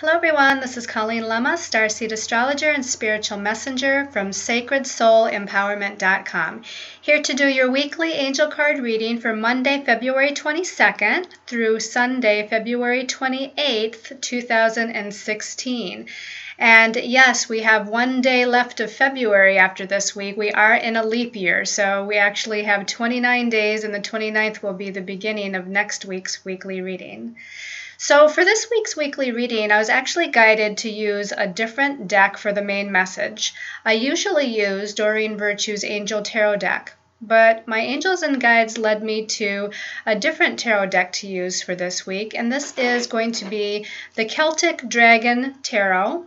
Hello everyone, this is Colleen Lemma, Starseed Astrologer and Spiritual Messenger from SacredSoulEmpowerment.com. Here to do your weekly angel card reading for Monday, February 22nd through Sunday, February 28th, 2016. And yes, we have one day left of February after this week. We are in a leap year, so we actually have 29 days, and the 29th will be the beginning of next week's weekly reading. So for this week's weekly reading, I was actually guided to use a different deck for the main message. I usually use Doreen Virtue's Angel Tarot deck, but my angels and guides led me to a different tarot deck to use for this week, and this is going to be the Celtic Dragon Tarot,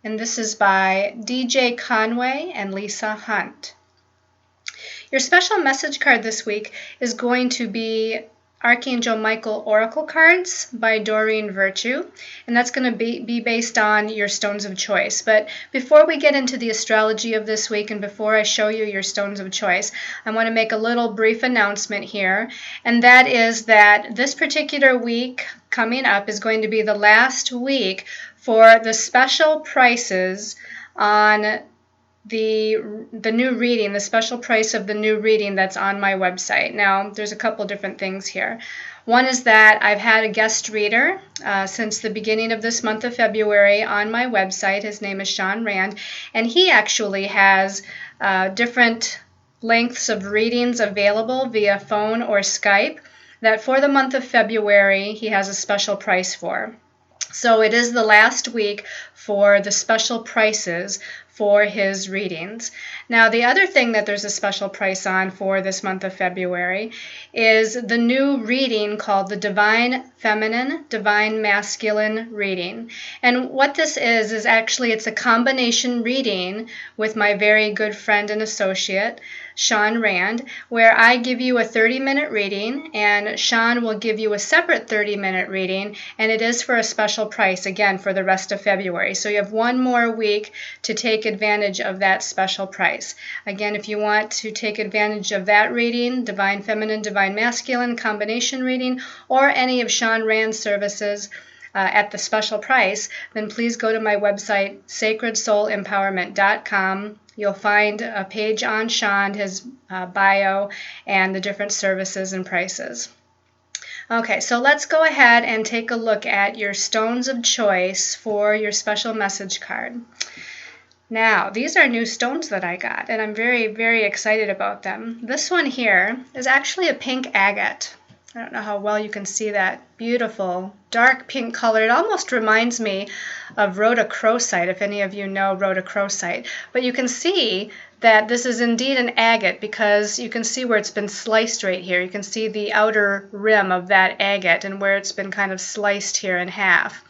and this is by DJ Conway and Lisa Hunt. Your special message card this week is going to be Archangel Michael Oracle cards by Doreen Virtue, and that's going to be based on your stones of choice. But before we get into the astrology of this week and before I show you your stones of choice, I want to make a little brief announcement here, and that is that this particular week coming up is going to be the last week for the special prices on the new reading, the special price of the new reading that's on my website. Now, there's a couple different things here. One is that I've had a guest reader since the beginning of this month of February on my website. His name is Sean Rand, and he actually has different lengths of readings available via phone or Skype that for the month of February he has a special price for. So it is the last week for the special prices for his readings. Now, the other thing that there's a special price on for this month of February is the new reading called the Divine Feminine, Divine Masculine reading. And what this is actually it's a combination reading with my very good friend and associate, Sean Rand, where I give you a 30-minute reading and Sean will give you a separate 30-minute reading, and it is for a special price, again, for the rest of February. So you have one more week to take advantage of that special price. Again, if you want to take advantage of that reading, Divine Feminine, Divine Masculine combination reading, or any of Sean Rand's services at the special price, then please go to my website, SacredSoulEmpowerment.com. You'll find a page on Sean, his bio, and the different services and prices. Okay, so let's go ahead and take a look at your stones of choice for your special message card. Now, these are new stones that I got, and I'm very, very excited about them. This one here is actually a pink agate. I don't know how well you can see that beautiful dark pink color. It almost reminds me of rhodochrosite, if any of you know rhodochrosite. But you can see that this is indeed an agate because you can see where it's been sliced right here. You can see the outer rim of that agate and where it's been kind of sliced here in half.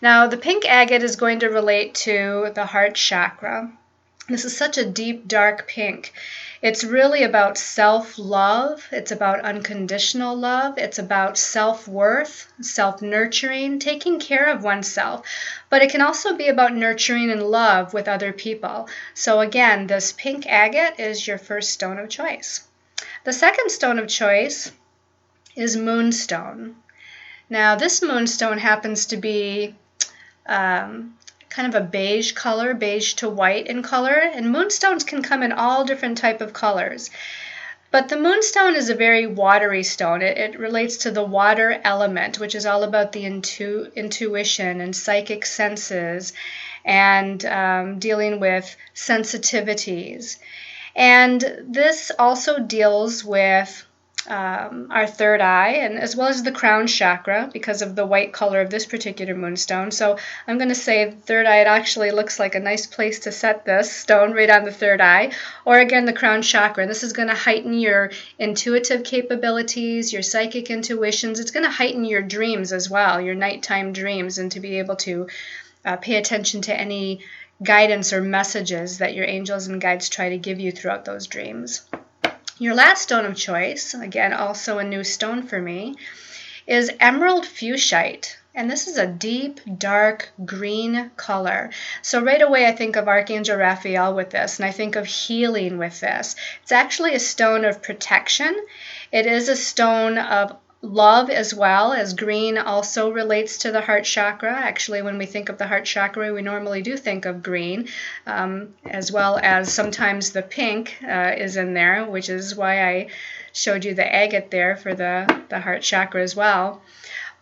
Now, the pink agate is going to relate to the heart chakra. This is such a deep, dark pink. It's really about self-love. It's about unconditional love. It's about self-worth, self-nurturing, taking care of oneself. But it can also be about nurturing and love with other people. So again, this pink agate is your first stone of choice. The second stone of choice is moonstone. Now, this moonstone happens to be kind of a beige color, beige to white in color, and moonstones can come in all different type of colors. But the moonstone is a very watery stone. It relates to the water element, which is all about the intuition and psychic senses and dealing with sensitivities. And this also deals with our third eye, and as well as the crown chakra because of the white color of this particular moonstone. So I'm going to say third eye, it actually looks like a nice place to set this stone right on the third eye, or again the crown chakra. And this is going to heighten your intuitive capabilities, your psychic intuitions. It's going to heighten your dreams as well, your nighttime dreams, and to be able to pay attention to any guidance or messages that your angels and guides try to give you throughout those dreams. Your last stone of choice, again also a new stone for me, is emerald fuchsite. And this is a deep, dark green color. So right away I think of Archangel Raphael with this, and I think of healing with this. It's actually a stone of protection. It is a stone of love as well, as green also relates to the heart chakra. Actually, when we think of the heart chakra, we normally do think of green, as well as sometimes the pink is in there, which is why I showed you the agate there for the heart chakra as well.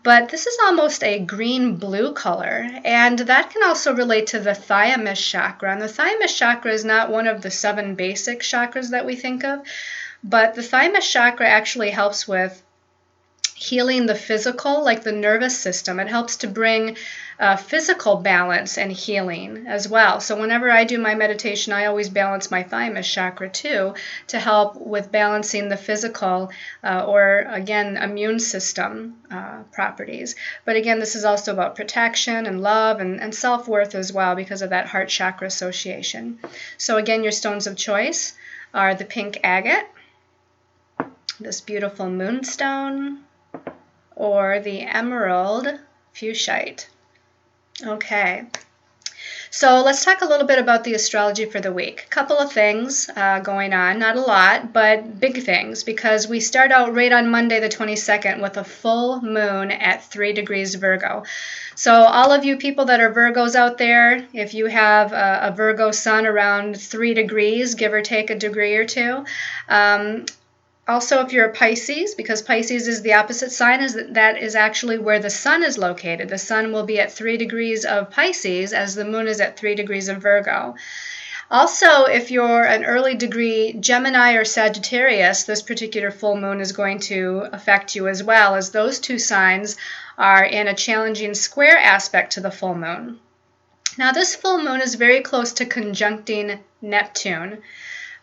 But this is almost a green-blue color, and that can also relate to the thymus chakra. And the thymus chakra is not one of the 7 basic chakras that we think of, but the thymus chakra actually helps with healing the physical, like the nervous system. It helps to bring physical balance and healing as well. So whenever I do my meditation, I always balance my thymus chakra too, to help with balancing the physical or, again, immune system properties. But again, this is also about protection and love and self-worth as well, because of that heart chakra association. So again, your stones of choice are the pink agate, this beautiful moonstone, or the emerald fuchsite. Okay, so let's talk a little bit about the astrology for the week. A couple of things going on, not a lot, but big things, because we start out right on Monday the 22nd with a full moon at 3 degrees Virgo. So all of you people that are Virgos out there, if you have a Virgo sun around 3 degrees, give or take a degree or two, also, if you're a Pisces, because Pisces is the opposite sign, that is actually where the sun is located. The sun will be at 3 degrees of Pisces as the moon is at 3 degrees of Virgo. Also, if you're an early degree Gemini or Sagittarius, this particular full moon is going to affect you as well, as those 2 signs are in a challenging square aspect to the full moon. Now, this full moon is very close to conjuncting Neptune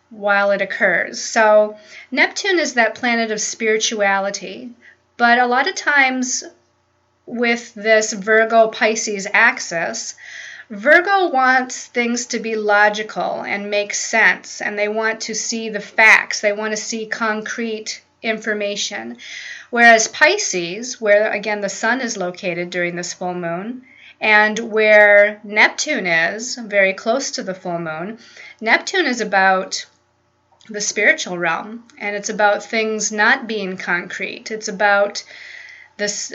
while it occurs. So Neptune is that planet of spirituality, but a lot of times with this Virgo-Pisces axis, Virgo wants things to be logical and make sense, and they want to see the facts. They want to see concrete information. Whereas Pisces, where again the sun is located during this full moon, and where Neptune is, very close to the full moon, Neptune is about the spiritual realm, and it's about things not being concrete. It's about this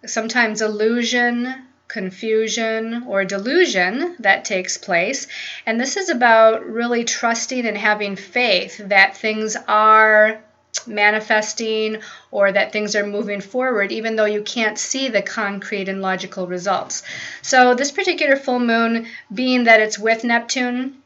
sometimes illusion, confusion, or delusion that takes place. And this is about really trusting and having faith that things are manifesting or that things are moving forward, even though you can't see the concrete and logical results. So this particular full moon, being that it's with Neptune,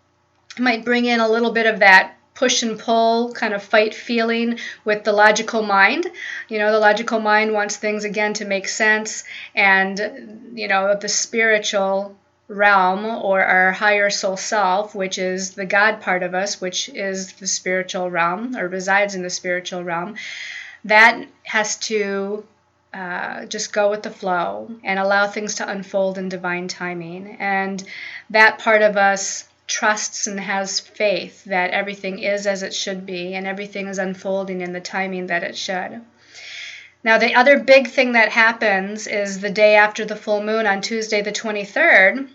might bring in a little bit of that push and pull kind of fight feeling with the logical mind. You know, the logical mind wants things again to make sense, and you know, the spiritual realm, or our higher soul self, which is the God part of us, which is the spiritual realm or resides in the spiritual realm, that has to just go with the flow and allow things to unfold in divine timing. And that part of us trusts and has faith that everything is as it should be and everything is unfolding in the timing that it should. Now, the other big thing that happens is the day after the full moon on Tuesday the 23rd,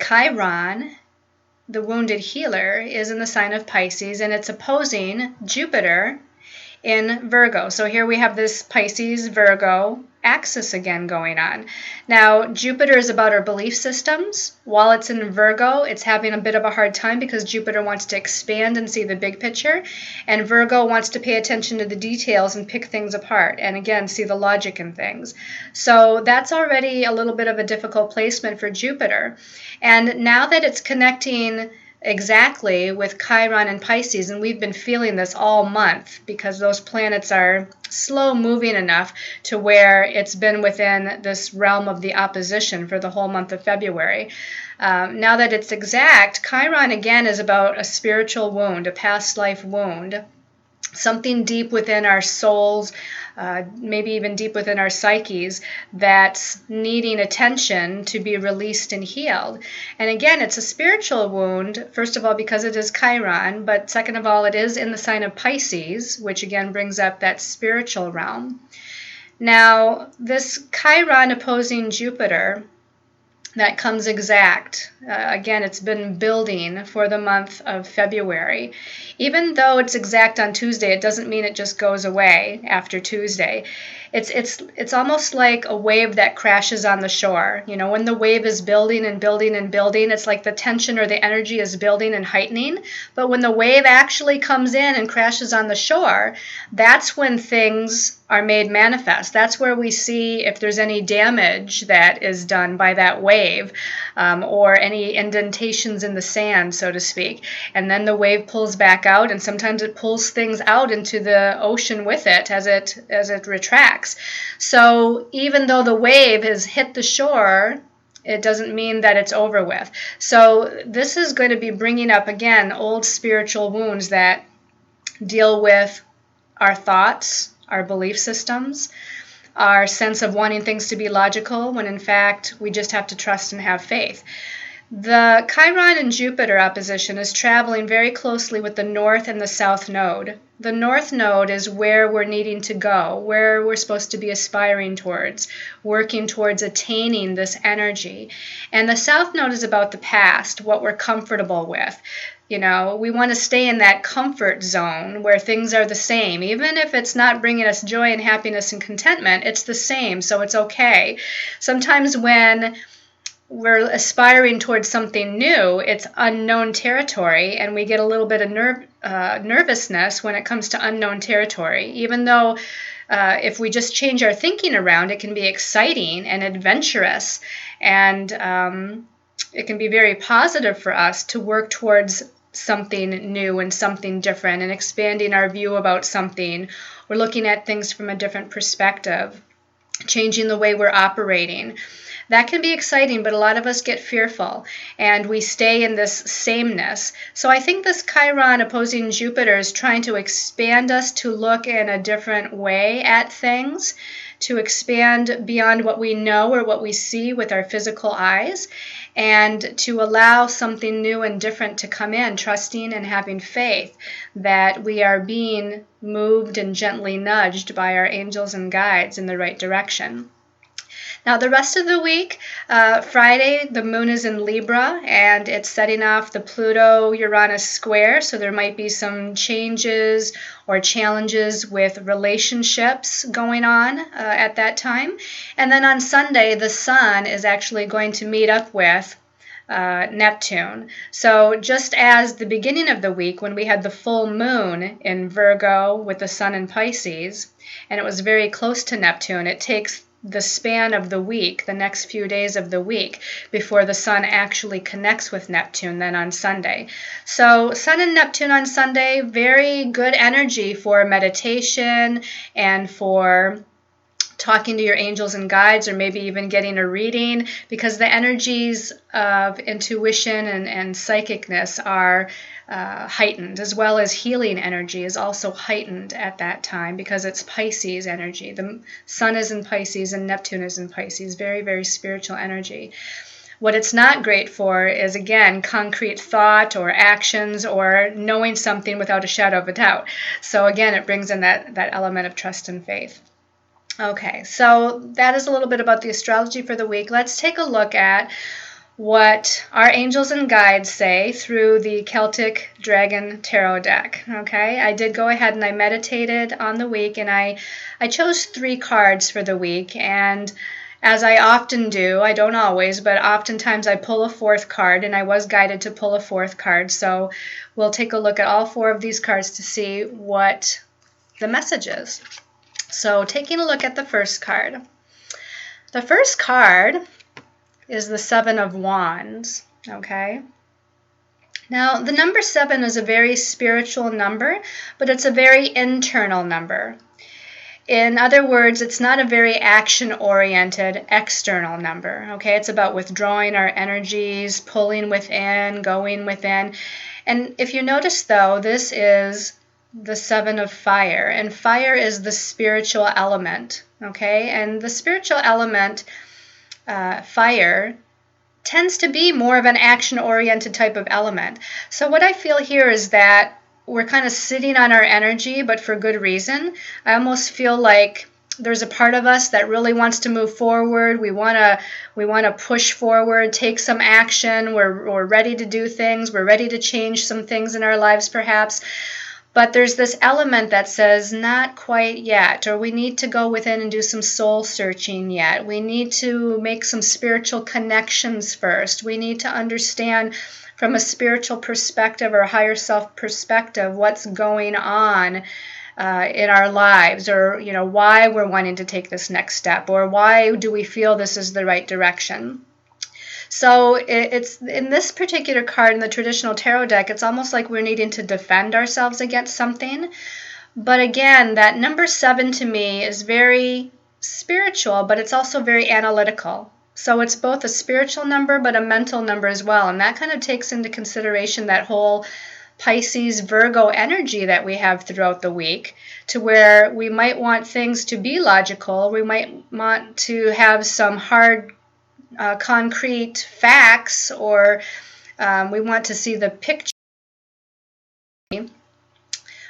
Chiron, the wounded healer, is in the sign of Pisces, and it's opposing Jupiter in Virgo. So here we have this Pisces-Virgo axis again going on. Now, Jupiter is about our belief systems. While it's in Virgo, it's having a bit of a hard time because Jupiter wants to expand and see the big picture, and Virgo wants to pay attention to the details and pick things apart, and again, see the logic in things. So that's already a little bit of a difficult placement for Jupiter. And now that it's connecting exactly with Chiron and Pisces, and we've been feeling this all month because those planets are slow moving enough to where it's been within this realm of the opposition for the whole month of February. Now that it's exact, Chiron again is about a spiritual wound, a past life wound, something deep within our souls, maybe even deep within our psyches, that's needing attention to be released and healed. And again, it's a spiritual wound, first of all, because it is Chiron, but second of all, it is in the sign of Pisces, which again brings up that spiritual realm. Now, this Chiron opposing Jupiter that comes exact. Again, it's been building for the month of February. Even though it's exact on Tuesday, it doesn't mean it just goes away after Tuesday. It's almost like a wave that crashes on the shore. You know, when the wave is building and building and building, it's like the tension or the energy is building and heightening. But when the wave actually comes in and crashes on the shore, that's when things are made manifest. That's where we see if there's any damage that is done by that wave, or any indentations in the sand, so to speak. And then the wave pulls back out, and sometimes it pulls things out into the ocean with it as it retracts. So even though the wave has hit the shore, it doesn't mean that it's over with. So this is going to be bringing up, again, old spiritual wounds that deal with our thoughts, our belief systems, our sense of wanting things to be logical, when in fact we just have to trust and have faith. The Chiron and Jupiter opposition is traveling very closely with the North and the South Node. The North Node is where we're needing to go, where we're supposed to be aspiring towards, working towards attaining this energy. And the South Node is about the past, what we're comfortable with. You know, we want to stay in that comfort zone where things are the same. Even if it's not bringing us joy and happiness and contentment, it's the same, so it's okay. Sometimes when we're aspiring towards something new, it's unknown territory, and we get a little bit of nervousness when it comes to unknown territory. Even though if we just change our thinking around, it can be exciting and adventurous, and it can be very positive for us to work towards something new and something different, and expanding our view about something, or looking at things from a different perspective, changing the way we're operating. That can be exciting, but a lot of us get fearful and we stay in this sameness. So I think this Chiron opposing Jupiter is trying to expand us to look in a different way at things, to expand beyond what we know or what we see with our physical eyes, and to allow something new and different to come in, trusting and having faith that we are being moved and gently nudged by our angels and guides in the right direction. Now, the rest of the week, Friday, the moon is in Libra, and it's setting off the Pluto-Uranus square, so there might be some changes or challenges with relationships going on at that time. And then on Sunday, the sun is actually going to meet up with Neptune. So just as the beginning of the week, when we had the full moon in Virgo with the sun in Pisces, and it was very close to Neptune, it takes the span of the week, the next few days of the week, before the sun actually connects with Neptune then on Sunday. So sun and Neptune on Sunday, very good energy for meditation and for talking to your angels and guides, or maybe even getting a reading, because the energies of intuition and psychicness are heightened, as well as healing energy is also heightened at that time because it's Pisces energy. The sun is in Pisces and Neptune is in Pisces. Very, very spiritual energy. What it's not great for is, again, concrete thought or actions or knowing something without a shadow of a doubt. So again, it brings in that element of trust and faith. Okay, so that is a little bit about the astrology for the week. Let's take a look at what our angels and guides say through the Celtic Dragon Tarot deck. Okay, I did go ahead and I meditated on the week, and I chose 3 cards for the week, and as I often do, I don't always, but oftentimes I pull a 4th card, and I was guided to pull a 4th card. So we'll take a look at all 4 of these cards to see what the message is. So taking a look at the first card. The first card is the 7 of Wands, okay? Now, the number 7 is a very spiritual number, but it's a very internal number. In other words, it's not a very action-oriented external number, okay? It's about withdrawing our energies, pulling within, going within. And if you notice, though, this is the 7 of fire, and fire is the spiritual element, okay? And the spiritual element, fire, tends to be more of an action-oriented type of element. So what I feel here is that we're kind of sitting on our energy, but for good reason. I almost feel like there's a part of us that really wants to move forward. We want to push forward, take some action. We're ready to do things. We're ready to change some things in our lives perhaps. But there's this element that says not quite yet, or we need to go within and do some soul searching yet. We need to make some spiritual connections first. We need to understand from a spiritual perspective or higher self perspective what's going on in our lives, or why we're wanting to take this next step, or why do we feel this is the right direction. So it's in this particular card in the traditional tarot deck, it's almost like we're needing to defend ourselves against something. But again, that number 7 to me is very spiritual, but it's also very analytical. So it's both a spiritual number but a mental number as well, and that kind of takes into consideration that whole Pisces, Virgo energy that we have throughout the week, to where we might want things to be logical. We might want to have some hard, concrete facts, or we want to see the picture.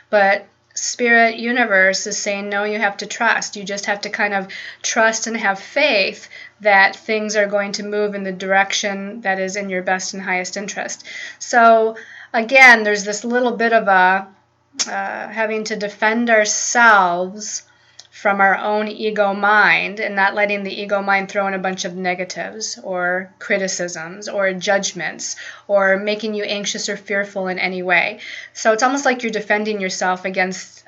But Spirit Universe is saying, no, you have to trust. You just have to kind of trust and have faith that things are going to move in the direction that is in your best and highest interest. So again, there's this little bit of a having to defend ourselves from our own ego mind, and not letting the ego mind throw in a bunch of negatives or criticisms or judgments or making you anxious or fearful in any way. So it's almost like you're defending yourself against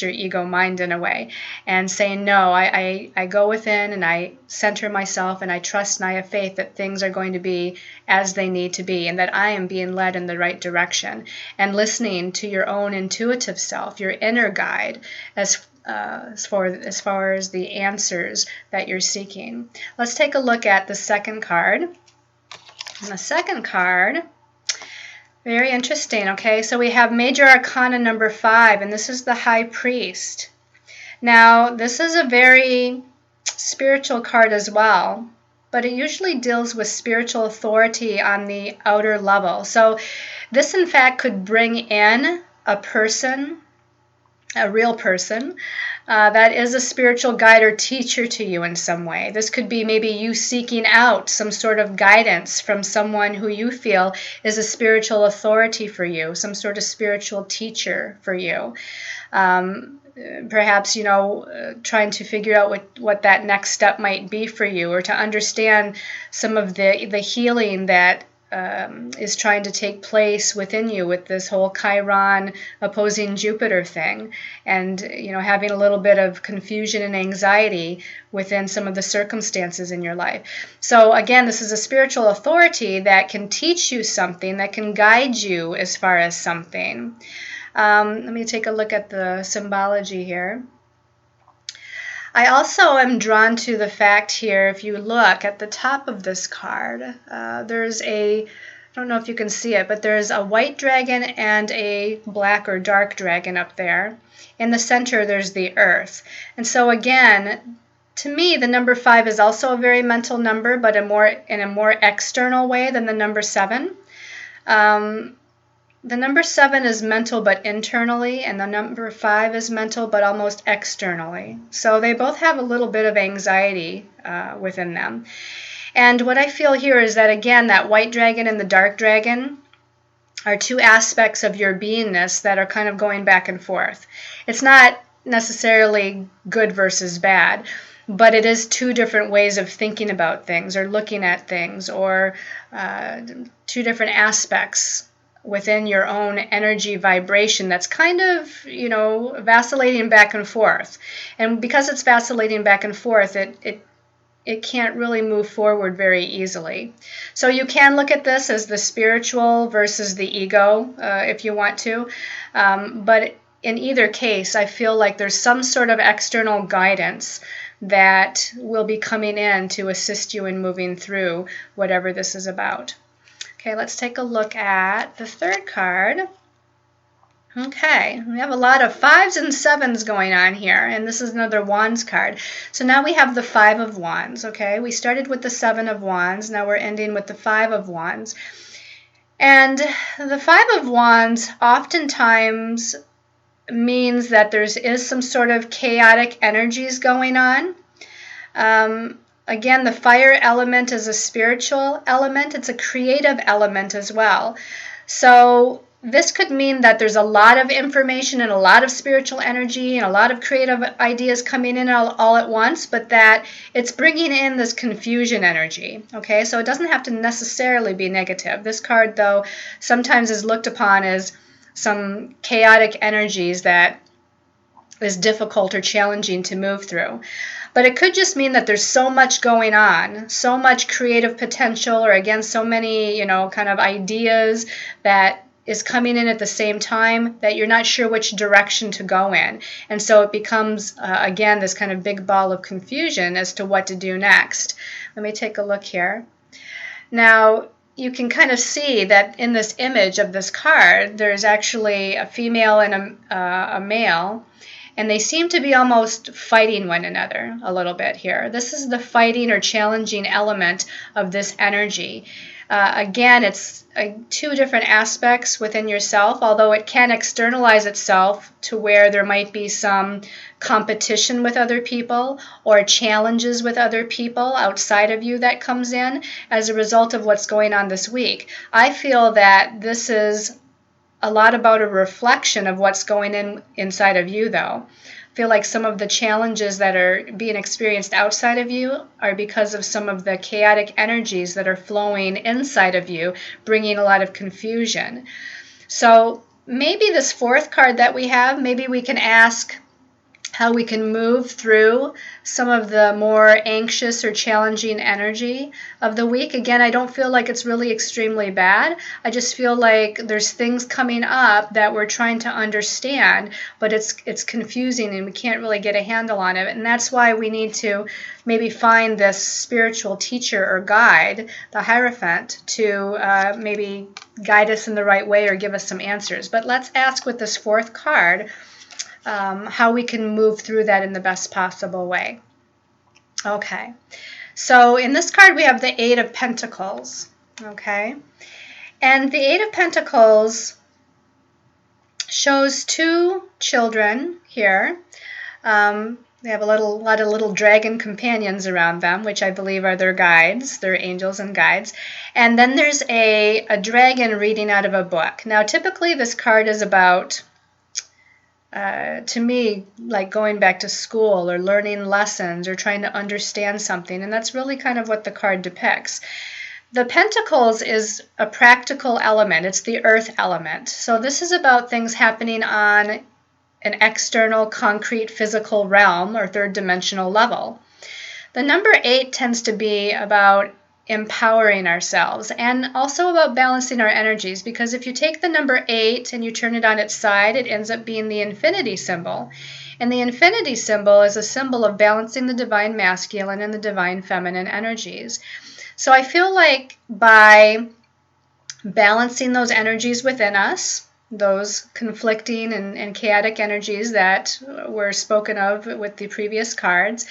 your ego mind in a way, and saying, no, I go within and I center myself and I trust and I have faith that things are going to be as they need to be, and that I am being led in the right direction, and listening to your own intuitive self, your inner guide, as far as the answers that you're seeking. Let's take a look at the second card. And the second card, very interesting. Okay, so we have Major Arcana number 5, and this is the High Priest. Now, this is a very spiritual card as well, but it usually deals with spiritual authority on the outer level. So this, in fact, could bring in a person, a real person, that is a spiritual guide or teacher to you in some way. This could be maybe you seeking out some sort of guidance from someone who you feel is a spiritual authority for you, some sort of spiritual teacher for you. Perhaps, trying to figure out what that next step might be for you, or to understand some of the healing that is trying to take place within you with this whole Chiron opposing Jupiter thing, and having a little bit of confusion and anxiety within some of the circumstances in your life. So again, this is a spiritual authority that can teach you something, that can guide you as far as something. Let me take a look at the symbology here. I also am drawn to the fact here, if you look at the top of this card, there's I don't know if you can see it, but there's a white dragon and a black or dark dragon up there. In the center, there's the earth. And so again, to me, the number 5 is also a very mental number, but in a more external way than the number 7. The number 7 is mental but internally, and the number 5 is mental but almost externally. So they both have a little bit of anxiety within them. And what I feel here is that, again, that white dragon and the dark dragon are two aspects of your beingness that are kind of going back and forth. It's not necessarily good versus bad, but it is two different ways of thinking about things or looking at things, or two different aspects within your own energy vibration that's kind of, vacillating back and forth. And because it's vacillating back and forth, it can't really move forward very easily. So you can look at this as the spiritual versus the ego, if you want to. But in either case, I feel like there's some sort of external guidance that will be coming in to assist you in moving through whatever this is about. Okay, let's take a look at the third card. Okay, we have a lot of 5s and 7s going on here, and this is another Wands card. So now we have the 5 of Wands, okay? We started with the 7 of Wands, now we're ending with the 5 of Wands. And the 5 of Wands oftentimes means that there is some sort of chaotic energies going on. Again, the fire element is a spiritual element. It's a creative element as well. So this could mean that there's a lot of information and a lot of spiritual energy and a lot of creative ideas coming in all at once, but that it's bringing in this confusion energy. Okay, so it doesn't have to necessarily be negative. This card, though, sometimes is looked upon as some chaotic energies that is difficult or challenging to move through. But it could just mean that there's so much going on, so much creative potential, or again, so many, kind of ideas that is coming in at the same time that you're not sure which direction to go in. And so it becomes, again, this kind of big ball of confusion as to what to do next. Let me take a look here. Now, you can kind of see that in this image of this card, there's actually a female and a male. And they seem to be almost fighting one another a little bit here. This is the fighting or challenging element of this energy. Again, it's two different aspects within yourself, although it can externalize itself to where there might be some competition with other people or challenges with other people outside of you that comes in as a result of what's going on this week. I feel that this is a lot about a reflection of what's going inside of you, though. I feel like some of the challenges that are being experienced outside of you are because of some of the chaotic energies that are flowing inside of you, bringing a lot of confusion. So maybe this fourth card that we have, maybe we can ask how we can move through some of the more anxious or challenging energy of the week. Again, I don't feel like it's really extremely bad. I just feel like there's things coming up that we're trying to understand, but it's confusing and we can't really get a handle on it. And that's why we need to maybe find this spiritual teacher or guide, the Hierophant, to maybe guide us in the right way or give us some answers. But let's ask with this fourth card, how we can move through that in the best possible way. Okay, so in this card we have the Eight of Pentacles, okay? And the Eight of Pentacles shows two children here. They have a lot of little dragon companions around them, which I believe are their guides, their angels and guides. And then there's a dragon reading out of a book. Now, typically this card is about to me, like going back to school or learning lessons or trying to understand something. And that's really kind of what the card depicts. The Pentacles is a practical element. It's the earth element. So this is about things happening on an external, concrete, physical realm or third dimensional level. The number 8 tends to be about empowering ourselves and also about balancing our energies, because if you take the number 8 and you turn it on its side, it ends up being the infinity symbol. And the infinity symbol is a symbol of balancing the divine masculine and the divine feminine energies. So I feel like by balancing those energies within us, those conflicting and chaotic energies that were spoken of with the previous cards,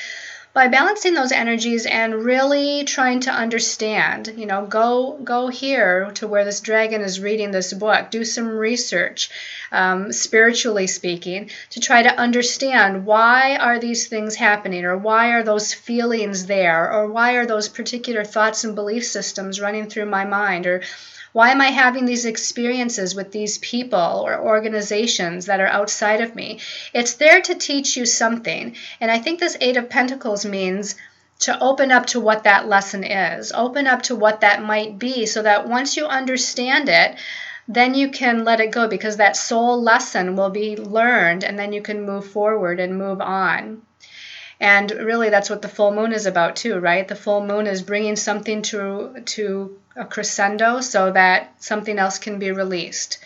by balancing those energies and really trying to understand, go here to where this dragon is reading this book, do some research, spiritually speaking, to try to understand why are these things happening, or why are those feelings there, or why are those particular thoughts and belief systems running through my mind, or why am I having these experiences with these people or organizations that are outside of me? It's there to teach you something. And I think this Eight of Pentacles means to open up to what that lesson is, open up to what that might be, so that once you understand it, then you can let it go, because that soul lesson will be learned, and then you can move forward and move on. And really, that's what the full moon is about too, right? The full moon is bringing something to a crescendo so that something else can be released.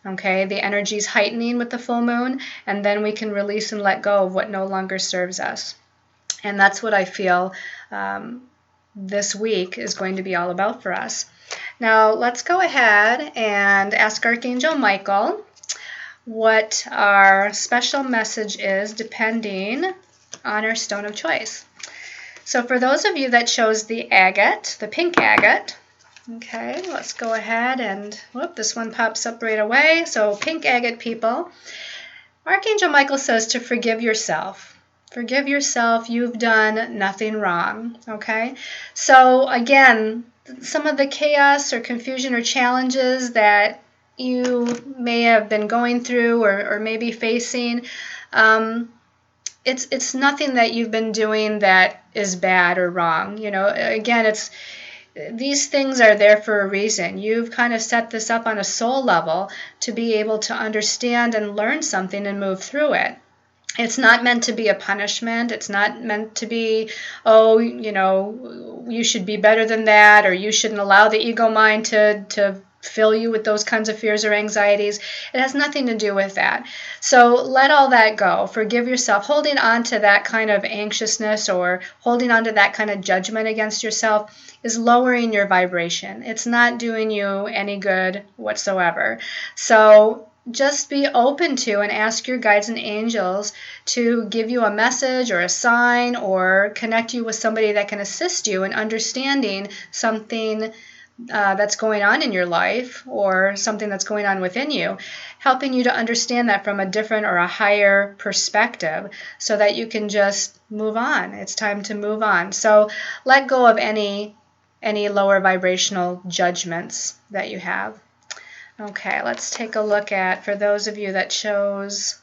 Okay, the energy is heightening with the full moon, and then we can release and let go of what no longer serves us. And that's what I feel this week is going to be all about for us. Now, let's go ahead and ask Archangel Michael what our special message is, depending on our stone of choice. So for those of you that chose the agate, the pink agate, okay, let's go ahead and, this one pops up right away. So pink agate people, Archangel Michael says to forgive yourself. Forgive yourself. You've done nothing wrong. Okay? So again, some of the chaos or confusion or challenges that you may have been going through or maybe facing, it's nothing that you've been doing that is bad or wrong. You know, again, these things are there for a reason. You've kind of set this up on a soul level to be able to understand and learn something and move through it. It's not meant to be a punishment. It's not meant to be, oh, you know, you should be better than that, or you shouldn't allow the ego mind to fill you with those kinds of fears or anxieties. It has nothing to do with that. So let all that go. Forgive yourself. Holding on to that kind of anxiousness or holding on to that kind of judgment against yourself is lowering your vibration. It's not doing you any good whatsoever. So just be open to and ask your guides and angels to give you a message or a sign or connect you with somebody that can assist you in understanding something that's going on in your life or something that's going on within you, helping you to understand that from a different or a higher perspective so that you can just move on. It's time to move on. So let go of any lower vibrational judgments that you have. Okay, let's take a look at, for those of you that chose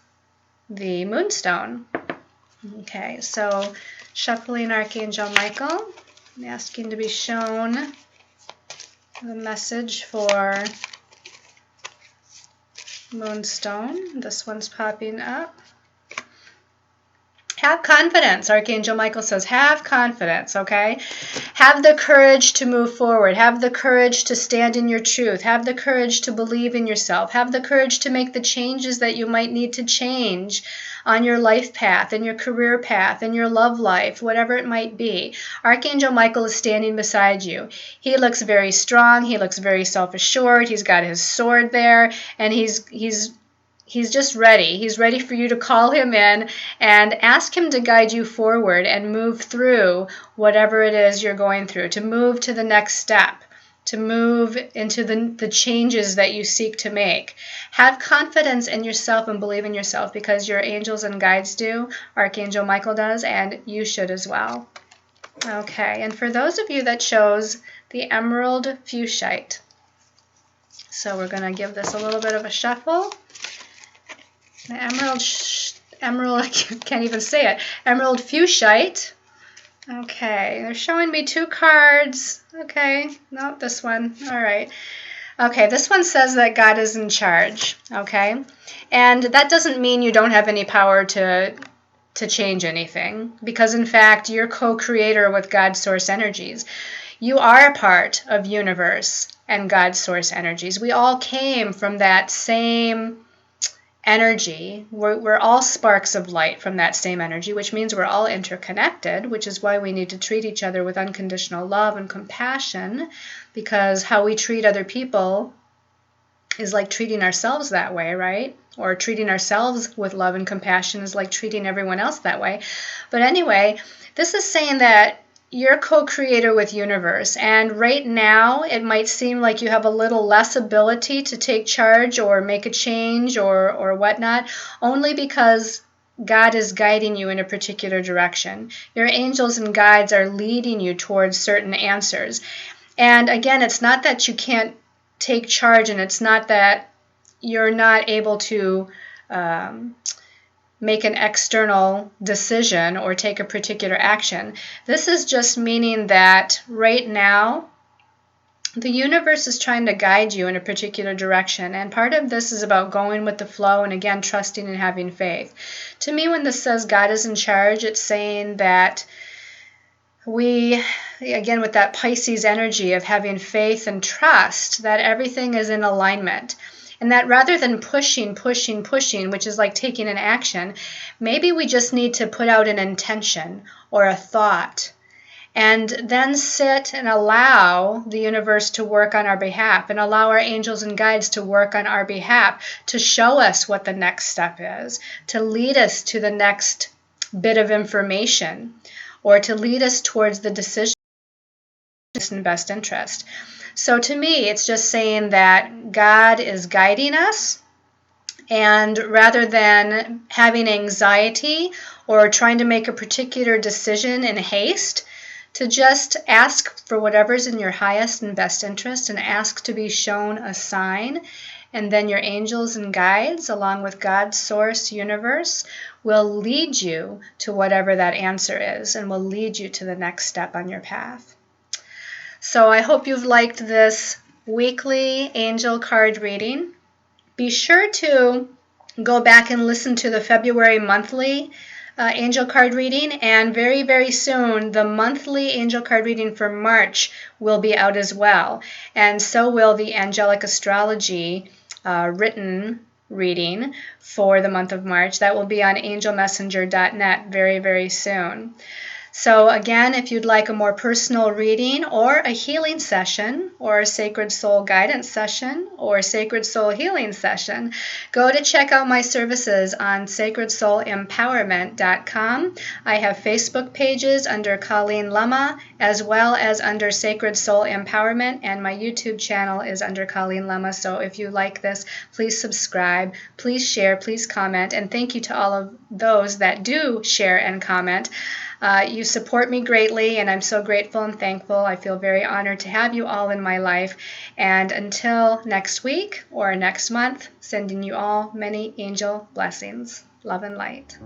the Moonstone. Okay, so shuffling Archangel Michael, I'm asking to be shown the message for Moonstone. This one's popping up. Have confidence, Archangel Michael says. Have confidence, okay? Have the courage to move forward. Have the courage to stand in your truth. Have the courage to believe in yourself. Have the courage to make the changes that you might need to change on your life path, in your career path, in your love life, whatever it might be. Archangel Michael is standing beside you. He looks very strong. He looks very self-assured. He's got his sword there, and he's just ready. He's ready for you to call him in and ask him to guide you forward and move through whatever it is you're going through, to move to the next step, to move into the changes that you seek to make. Have confidence in yourself and believe in yourself because your angels and guides do, Archangel Michael does, and you should as well. Okay, and for those of you that chose the Emerald Fuchsite, so we're going to give this a little bit of a shuffle. The emerald, I can't even say it, Emerald Fuchsite. Okay, they're showing me two cards. Okay, no, this one. All right. Okay, this one says that God is in charge, okay? And that doesn't mean you don't have any power to change anything, because in fact, you're co-creator with God's source energies. You are a part of universe and God's source energies. We all came from that same energy. We're all sparks of light from that same energy, which means we're all interconnected, which is why we need to treat each other with unconditional love and compassion, because how we treat other people is like treating ourselves that way, right? Or treating ourselves with love and compassion is like treating everyone else that way. But anyway, this is saying that you're co-creator with universe, and right now it might seem like you have a little less ability to take charge or make a change or whatnot, only because God is guiding you in a particular direction. Your angels and guides are leading you towards certain answers. And again, it's not that you can't take charge, and it's not that you're not able to make an external decision or take a particular action. This is just meaning that right now, the universe is trying to guide you in a particular direction, and part of this is about going with the flow and, again, trusting and having faith. To me, when this says God is in charge, it's saying that we, again, with that Pisces energy of having faith and trust, that everything is in alignment. And that rather than pushing, which is like taking an action, maybe we just need to put out an intention or a thought and then sit and allow the universe to work on our behalf and allow our angels and guides to work on our behalf, to show us what the next step is, to lead us to the next bit of information, or to lead us towards the decision in best interest. So to me, it's just saying that God is guiding us, And rather than having anxiety or trying to make a particular decision in haste, to just ask for whatever's in your highest and best interest and ask to be shown a sign. And then your angels and guides, along with God's source universe, will lead you to whatever that answer is and will lead you to the next step on your path. So I hope you've liked this weekly angel card reading. Be sure to go back and listen to the February monthly angel card reading, and very, very soon the monthly angel card reading for March will be out as well, and so will the angelic astrology written reading for the month of March. That will be on angelmessenger.net very, very soon. So again, if you'd like a more personal reading or a healing session or a sacred soul guidance session or a sacred soul healing session, go to check out my services on sacredsoulempowerment.com. I have Facebook pages under Colleen Lema as well as under Sacred Soul Empowerment, and my YouTube channel is under Colleen Lema. So if you like this, please subscribe, please share, please comment, and thank you to all of those that do share and comment. You support me greatly, and I'm so grateful and thankful. I feel very honored to have you all in my life. And until next week or next month, sending you all many angel blessings. Love and light.